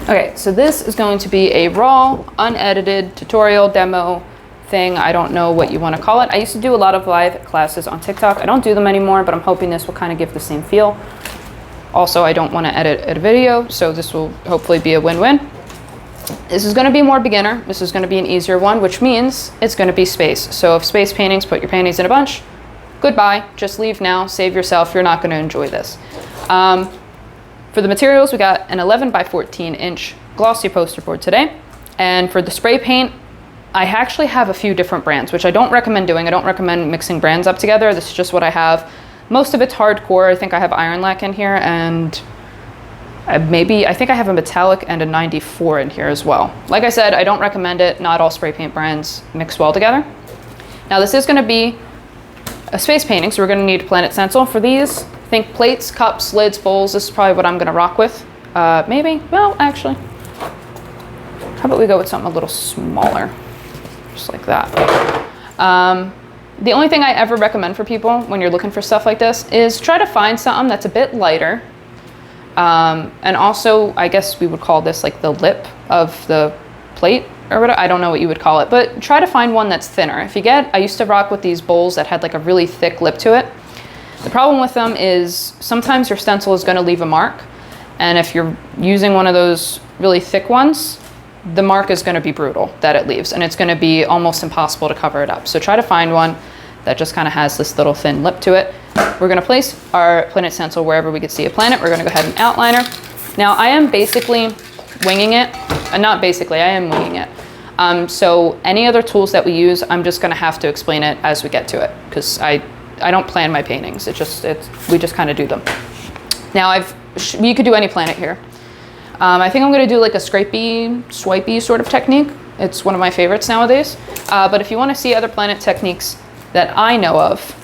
Okay, so this is going to be a raw, unedited tutorial demo thing. I don't know what you want to call it. I used to do a lot of live classes on TikTok. I don't do them anymore, but I'm hoping this will kind of give the same feel. Also, I don't want to edit a video, so this will hopefully be a win-win. This is going to be more beginner. This is going to be an easier one, which means it's going to be space. So if space paintings put your panties in a bunch, goodbye. Just leave now. Save yourself. You're not going to enjoy this. For the materials, we got an 11 by 14 inch glossy poster board today. And for the spray paint, I actually have a few different brands, which I don't recommend doing. I don't recommend mixing brands up together. This is just what I have. Most of it's hardcore. I think I have Iron Lac in here, and I think I have a metallic and a 94 in here as well. Like I said, I don't recommend it. Not all spray paint brands mix well together. Now this is going to be a space painting, so we're going to need Planet Stencil for these. Think plates, cups, lids, bowls. This is probably what I'm going to rock with. Maybe, well, actually, how about we go with something a little smaller, just like that. The only thing I ever recommend for people when you're looking for stuff like this is try to find something that's a bit lighter. And also, I guess we would call this like the lip of the plate or whatever. I don't know what you would call it, but try to find one that's thinner. I used to rock with these bowls that had like a really thick lip to it. The problem with them is sometimes your stencil is going to leave a mark. And if you're using one of those really thick ones, the mark is going to be brutal that it leaves, and it's going to be almost impossible to cover it up. So try to find one that just kind of has this little thin lip to it. We're going to place our Planet Stencil wherever we could see a planet. We're going to go ahead and outliner. Now I am basically winging it. Not basically, I am winging it. So any other tools that we use, I'm just going to have to explain it as we get to it, because I don't plan my paintings. We just kind of do them. Now you could do any planet here. I think I'm going to do like a scrapey, swipey sort of technique. It's one of my favorites nowadays. But if you want to see other planet techniques that I know of,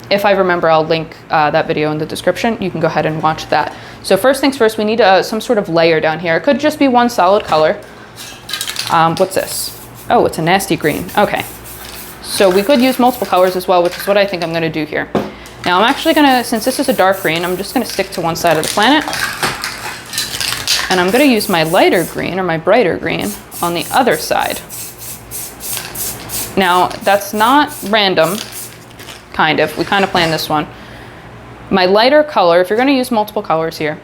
if I remember, I'll link that video in the description. You can go ahead and watch that. So first things first, we need some sort of layer down here. It could just be one solid color. What's this? Oh, it's a nasty green. Okay. So we could use multiple colors as well, which is what I think I'm going to do here. Now I'm actually going to, since this is a dark green, I'm just going to stick to one side of the planet. And I'm going to use my lighter green, or my brighter green, on the other side. Now that's not random, kind of. We kind of planned this one. My lighter color, if you're going to use multiple colors here,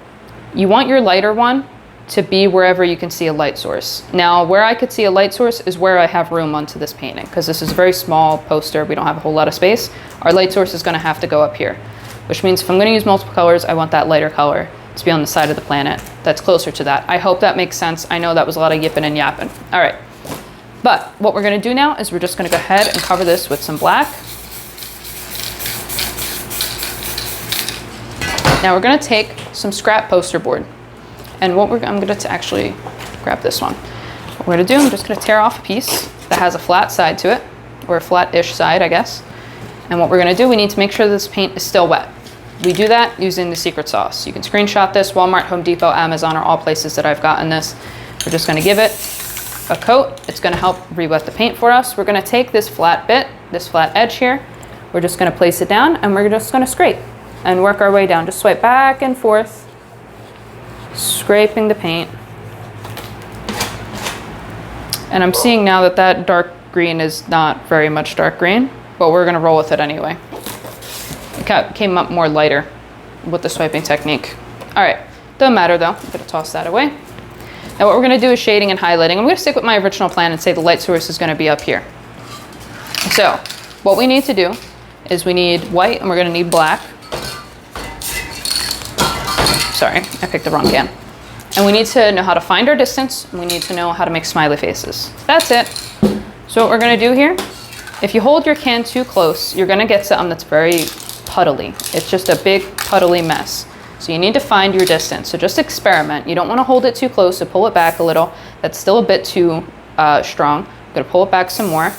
you want your lighter one to be wherever you can see a light source. Now, where I could see a light source is where I have room onto this painting, because this is a very small poster. We don't have a whole lot of space. Our light source is going to have to go up here, which means if I'm going to use multiple colors, I want that lighter color to be on the side of the planet that's closer to that. I hope that makes sense. I know that was a lot of yipping and yapping. All right. But what we're going to do now is we're just going to go ahead and cover this with some black. Now we're going to take some scrap poster board. And I'm going to actually grab this one. What we're going to do, I'm just going to tear off a piece that has a flat side to it, or a flat-ish side, I guess. And what we're going to do, we need to make sure this paint is still wet. We do that using the secret sauce. You can screenshot this. Walmart, Home Depot, Amazon are all places that I've gotten this. We're just going to give it a coat. It's going to help re-wet the paint for us. We're going to take this flat bit, this flat edge here. We're just going to place it down, and we're just going to scrape and work our way down. Just swipe back and forth, scraping the paint. And I'm seeing now that that dark green is not very much dark green, but we're going to roll with it anyway. It came up more lighter with the swiping technique. All right, doesn't matter though. I'm going to toss that away. Now what we're going to do is shading and highlighting. I'm going to stick with my original plan and say the light source is going to be up here. So what we need to do is we need white, and we're going to need black. Sorry, I picked the wrong can. And we need to know how to find our distance, and we need to know how to make smiley faces. That's it. So what we're going to do here, if you hold your can too close, you're going to get something that's very puddly. It's just a big puddly mess. So you need to find your distance. So just experiment. You don't want to hold it too close, so pull it back a little. That's still a bit too strong. I'm going to pull it back some more.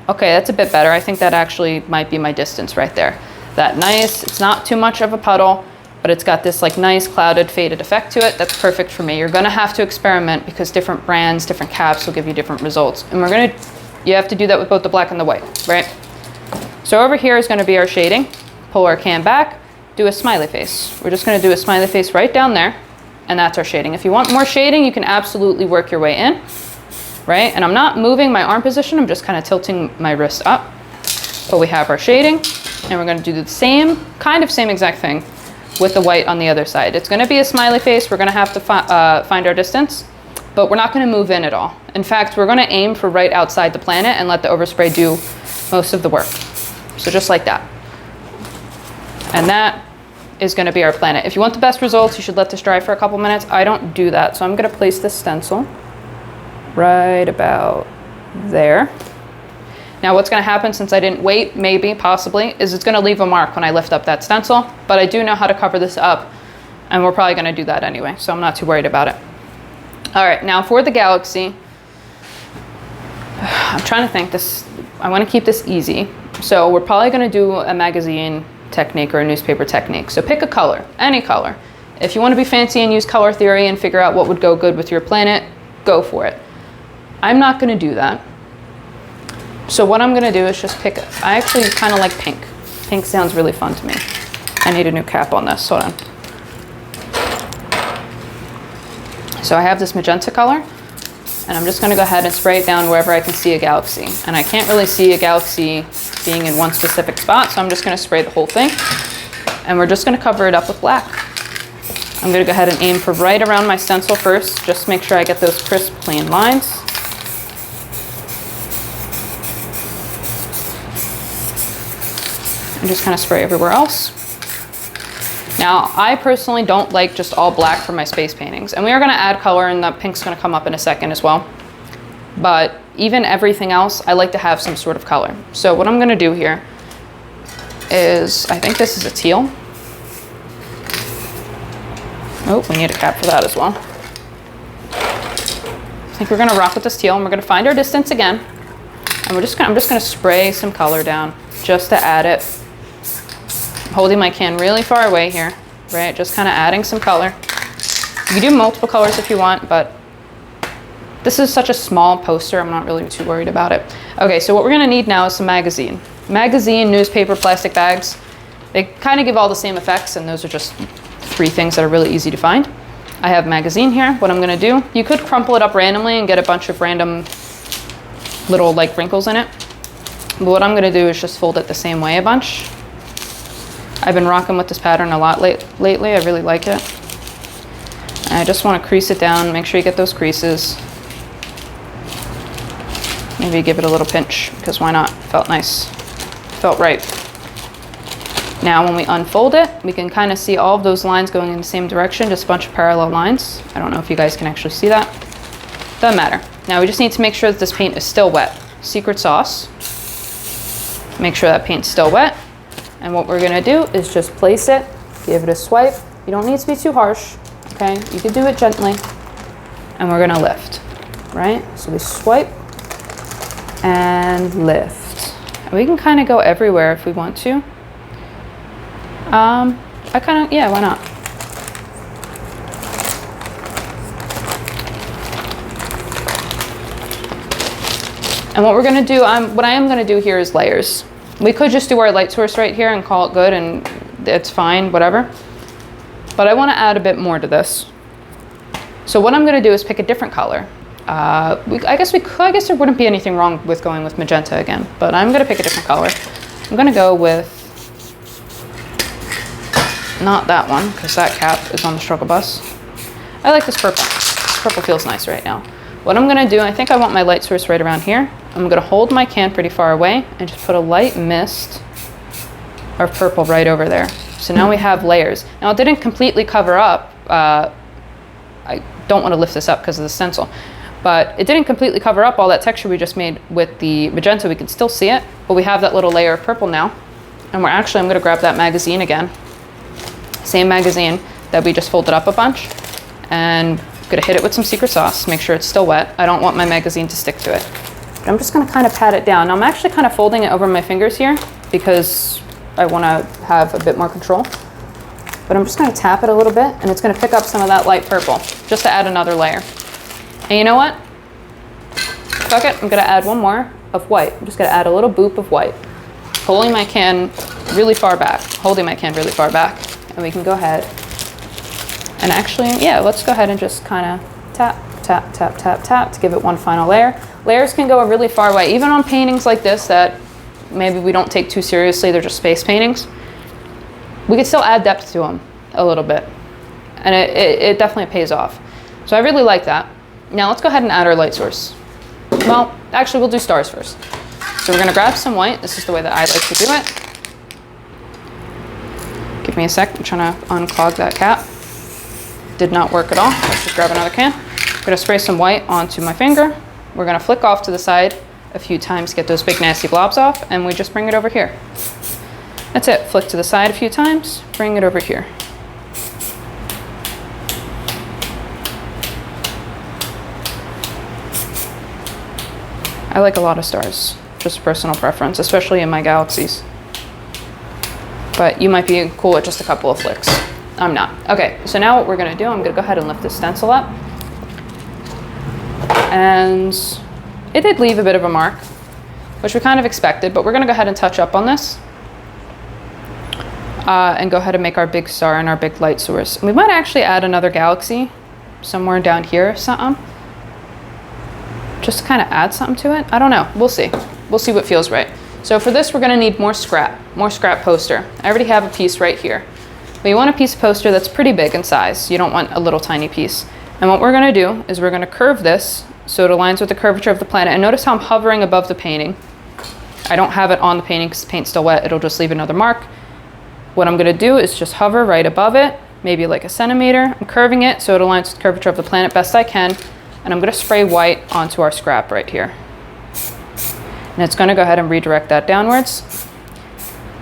Okay, that's a bit better. I think that actually might be my distance right there. That nice, it's not too much of a puddle, but it's got this like nice clouded, faded effect to it. That's perfect for me. You're going to have to experiment, because different brands, different caps will give you different results. And you have to do that with both the black and the white, right? So over here is going to be our shading. Pull our can back, do a smiley face. We're just going to do a smiley face right down there, and that's our shading. If you want more shading, you can absolutely work your way in, right? And I'm not moving my arm position, I'm just kind of tilting my wrist up. But we have our shading, and we're gonna do the same exact thing with the white on the other side. It's gonna be a smiley face. We're gonna have to find our distance, but we're not gonna move in at all. In fact, we're gonna aim for right outside the planet and let the overspray do most of the work. So just like that. And that is gonna be our planet. If you want the best results, you should let this dry for a couple minutes. I don't do that, so I'm gonna place this stencil right about there. Now what's gonna happen, since I didn't wait, maybe, possibly, is it's gonna leave a mark when I lift up that stencil, but I do know how to cover this up, and we're probably gonna do that anyway, so I'm not too worried about it. All right, now for the galaxy, I'm trying to think this, I wanna keep this easy. So we're probably gonna do a magazine technique or a newspaper technique. So pick a color, any color. If you wanna be fancy and use color theory and figure out what would go good with your planet, go for it. I'm not gonna do that. So what I'm gonna do is just pick, I actually kind of like pink. Pink sounds really fun to me. I need a new cap on this, hold on. So I have this magenta color, and I'm just gonna go ahead and spray it down wherever I can see a galaxy. And I can't really see a galaxy being in one specific spot, so I'm just gonna spray the whole thing. And we're just gonna cover it up with black. I'm gonna go ahead and aim for right around my stencil first, just make sure I get those crisp, clean lines. And just kind of spray everywhere else. Now, I personally don't like just all black for my space paintings. And we are gonna add color, and the pink's gonna come up in a second as well. But even everything else, I like to have some sort of color. So what I'm gonna do here is, I think this is a teal. Oh, we need a cap for that as well. I think we're gonna rock with this teal, and we're gonna find our distance again. And I'm just gonna spray some color down just to add it. I'm holding my can really far away here, right? Just kind of adding some color. You can do multiple colors if you want, but this is such a small poster, I'm not really too worried about it. Okay, so what we're gonna need now is some magazine. Magazine, newspaper, plastic bags. They kind of give all the same effects, and those are just 3 things that are really easy to find. I have magazine here. What I'm gonna do, you could crumple it up randomly and get a bunch of random little like wrinkles in it. But what I'm gonna do is just fold it the same way a bunch. I've been rocking with this pattern a lot lately. I really like it. And I just wanna crease it down, make sure you get those creases. Maybe give it a little pinch, because why not? Felt nice, felt right. Now when we unfold it, we can kind of see all of those lines going in the same direction, just a bunch of parallel lines. I don't know if you guys can actually see that. Doesn't matter. Now we just need to make sure that this paint is still wet. Secret sauce. Make sure that paint's still wet. And what we're gonna do is just place it, give it a swipe. You don't need to be too harsh, okay? You can do it gently. And we're gonna lift, right? So we swipe and lift. And we can kind of go everywhere if we want to. Yeah, why not? And what we're gonna do, what I am gonna do here is layers. We could just do our light source right here and call it good, and it's fine, whatever. But I wanna add a bit more to this. So what I'm gonna do is pick a different color. I guess there wouldn't be anything wrong with going with magenta again, but I'm gonna pick a different color. I'm gonna go with, not that one, because that cap is on the struggle bus. I like this purple. This purple feels nice right now. What I'm gonna do, I think I want my light source right around here. I'm gonna hold my can pretty far away and just put a light mist of purple right over there. So now we have layers. Now it didn't completely cover up, I don't wanna lift this up because of the stencil, but it didn't completely cover up all that texture we just made with the magenta. We can still see it, but we have that little layer of purple now. And I'm gonna grab that magazine again. Same magazine that we just folded up a bunch, and I'm gonna hit it with some secret sauce, make sure it's still wet. I don't want my magazine to stick to it. But I'm just gonna kind of pat it down. Now I'm actually kind of folding it over my fingers here because I wanna have a bit more control. But I'm just gonna tap it a little bit, and it's gonna pick up some of that light purple, just to add another layer. And you know what? Fuck it, I'm gonna add one more of white. I'm just gonna add a little boop of white. Holding my can really far back, and we can go ahead And actually, yeah, let's go ahead and just kind of tap, tap, tap, tap, tap to give it one final layer. Layers can go a really far way, even on paintings like this that maybe we don't take too seriously, they're just space paintings. We can still add depth to them a little bit. And it definitely pays off. So I really like that. Now let's go ahead and add our light source. Well, actually we'll do stars first. So we're gonna grab some white. This is the way that I like to do it. Give me a sec, I'm trying to unclog that cap. Did not work at all. Let's just grab another can. I'm gonna spray some white onto my finger. We're gonna flick off to the side a few times, get those big nasty blobs off, and we just bring it over here. That's it, flick to the side a few times, bring it over here. I like a lot of stars, just personal preference, especially in my galaxies. But you might be cool with just a couple of flicks. I'm not. Okay, so now what we're gonna do, I'm gonna go ahead and lift this stencil up. And it did leave a bit of a mark, which we kind of expected, but we're gonna go ahead and touch up on this. And go ahead and make our big star and our big light source. We might actually add another galaxy somewhere down here or something. Just to kind of add something to it. I don't know, we'll see. We'll see what feels right. So for this, we're gonna need more scrap poster. I already have a piece right here. But you want a piece of poster that's pretty big in size. You don't want a little tiny piece. And what we're gonna do is we're gonna curve this so it aligns with the curvature of the planet. And notice how I'm hovering above the painting. I don't have it on the painting because the paint's still wet. It'll just leave another mark. What I'm gonna do is just hover right above it, maybe like a centimeter. I'm curving it so it aligns with the curvature of the planet best I can. And I'm gonna spray white onto our scrap right here. And it's gonna go ahead and redirect that downwards.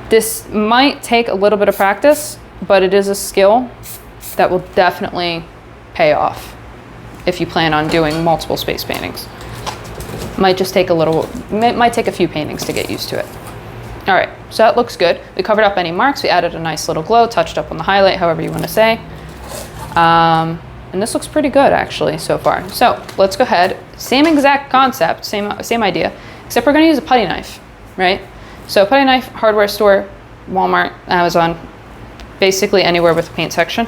This might take a little bit of practice, but it is a skill that will definitely pay off if you plan on doing multiple space paintings. Might just take might take a few paintings to get used to it. All right, so that looks good. We covered up any marks. We added a nice little glow, touched up on the highlight, however you want to say. And this looks pretty good actually so far. So let's go ahead, same exact concept, same idea, except we're gonna use a putty knife, right? So putty knife, hardware store, Walmart, Amazon, basically anywhere with a paint section.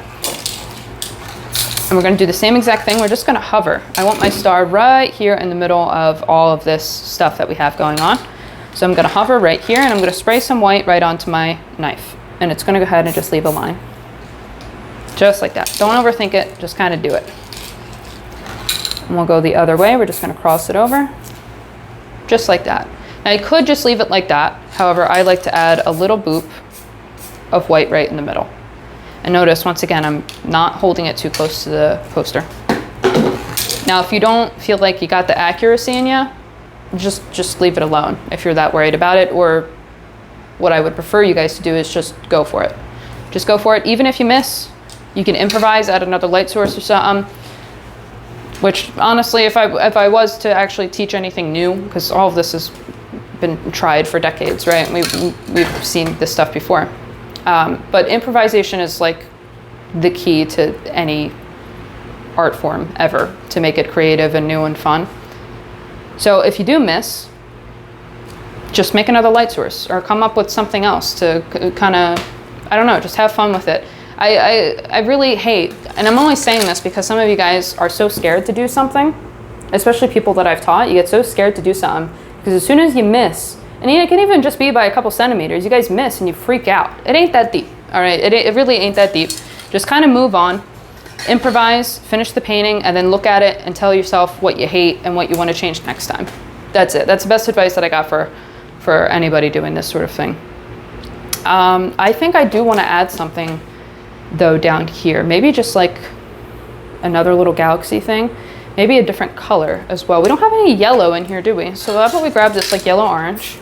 And we're gonna do the same exact thing. We're just gonna hover. I want my star right here in the middle of all of this stuff that we have going on. So I'm gonna hover right here and I'm gonna spray some white right onto my knife. And it's gonna go ahead and just leave a line. Just like that. Don't overthink it, just kind of do it. And we'll go the other way. We're just gonna cross it over. Just like that. Now you could just leave it like that. However, I like to add a little boop of white right in the middle. And notice, once again, I'm not holding it too close to the poster. Now, if you don't feel like you got the accuracy in you, just leave it alone if you're that worried about it. Or what I would prefer you guys to do is just go for it. Just go for it. Even if you miss, you can improvise, add another light source or something. Which, honestly, if I was to actually teach anything new, because all of this has been tried for decades, right? We've seen this stuff before. But improvisation is like the key to any art form ever, to make it creative and new and fun. So if you do miss, just make another light source or come up with something else to kind of, I don't know, just have fun with it. I really hate, and I'm only saying this because some of you guys are so scared to do something, especially people that I've taught. You get so scared to do something because as soon as you miss, and it can even just be by a couple centimeters, you guys miss and you freak out. It ain't that deep, all right? It really ain't that deep. Just kind of move on, improvise, finish the painting, and then look at it and tell yourself what you hate and what you want to change next time. That's it. That's the best advice that I got for anybody doing this sort of thing. I think I do want to add something though down here. Maybe just like another little galaxy thing. Maybe a different color as well. We don't have any yellow in here, do we? So how about we grab this like yellow orange.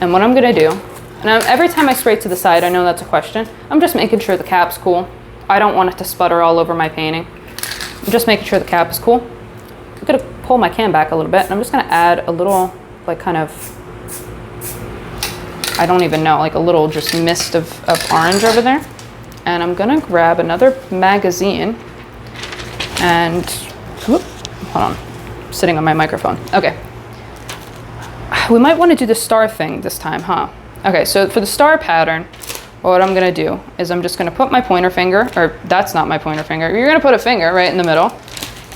And what I'm gonna do, and every time I spray to the side, I know that's a question. I'm just making sure the cap's cool. I don't want it to sputter all over my painting. I'm just making sure the cap is cool. I'm gonna pull my can back a little bit and I'm just gonna add a little like kind of, I don't even know, like a little just mist of orange over there. And I'm gonna grab another magazine and, whoop, hold on, I'm sitting on my microphone. Okay. We might wanna do the star thing this time, huh? Okay, so for the star pattern, But what I'm gonna do is I'm just gonna put my pointer finger, or that's not my pointer finger, you're gonna put a finger right in the middle.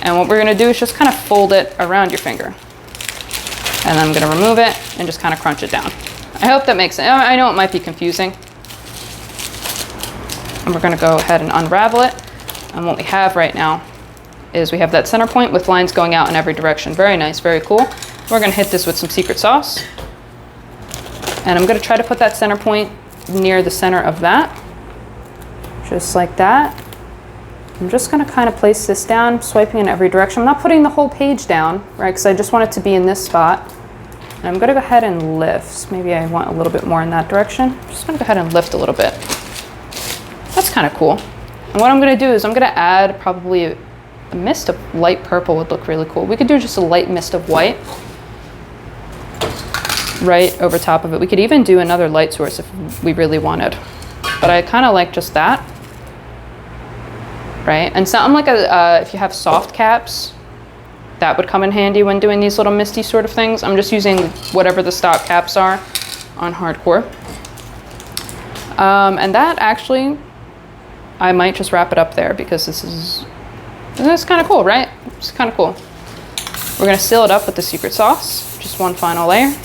And what we're gonna do is just kind of fold it around your finger. And then I'm gonna remove it and just kind of crunch it down. I hope that makes sense. I know it might be confusing. And we're gonna go ahead and unravel it. And what we have right now is we have that center point with lines going out in every direction. Very nice, very cool. We're gonna hit this with some secret sauce. And I'm gonna try to put that center point near the center of that. Just like that. I'm just gonna kind of place this down, swiping in every direction. I'm not putting the whole page down, right? Because I just want it to be in this spot. And I'm gonna go ahead and lift. Maybe I want a little bit more in that direction. I'm just gonna go ahead and lift a little bit. That's kind of cool. And what I'm gonna do is I'm gonna add probably a mist of light purple would look really cool. We could do just a light mist of white right over top of it. We could even do another light source if we really wanted. But I kind of like just that. Right? And something like if you have soft caps, that would come in handy when doing these little misty sort of things. I'm just using whatever the stock caps are on hardcore. And that actually, I might just wrap it up there because this is kind of cool, right? It's kind of cool. We're gonna seal it up with the secret sauce. Just one final layer.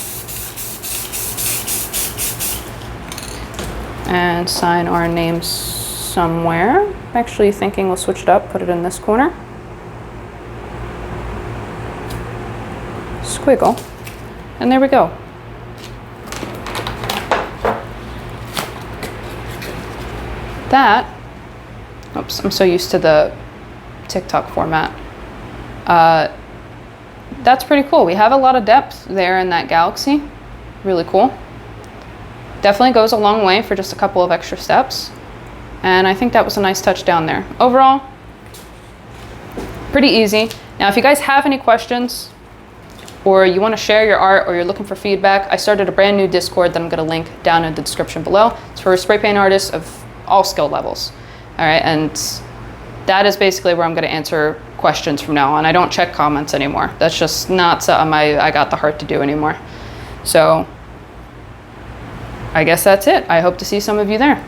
And sign our names somewhere. I'm actually thinking we'll switch it up, put it in this corner. Squiggle. And there we go. That, oops, I'm so used to the TikTok format. That's pretty cool. We have a lot of depth there in that galaxy. Really cool. Definitely goes a long way for just a couple of extra steps. And I think that was a nice touch down there. Overall, pretty easy. Now, if you guys have any questions or you want to share your art or you're looking for feedback, I started a brand new Discord that I'm going to link down in the description below. It's for spray paint artists of all skill levels. All right, and that is basically where I'm going to answer questions from now on. I don't check comments anymore. That's just not something I got the heart to do anymore. So I guess that's it. I hope to see some of you there.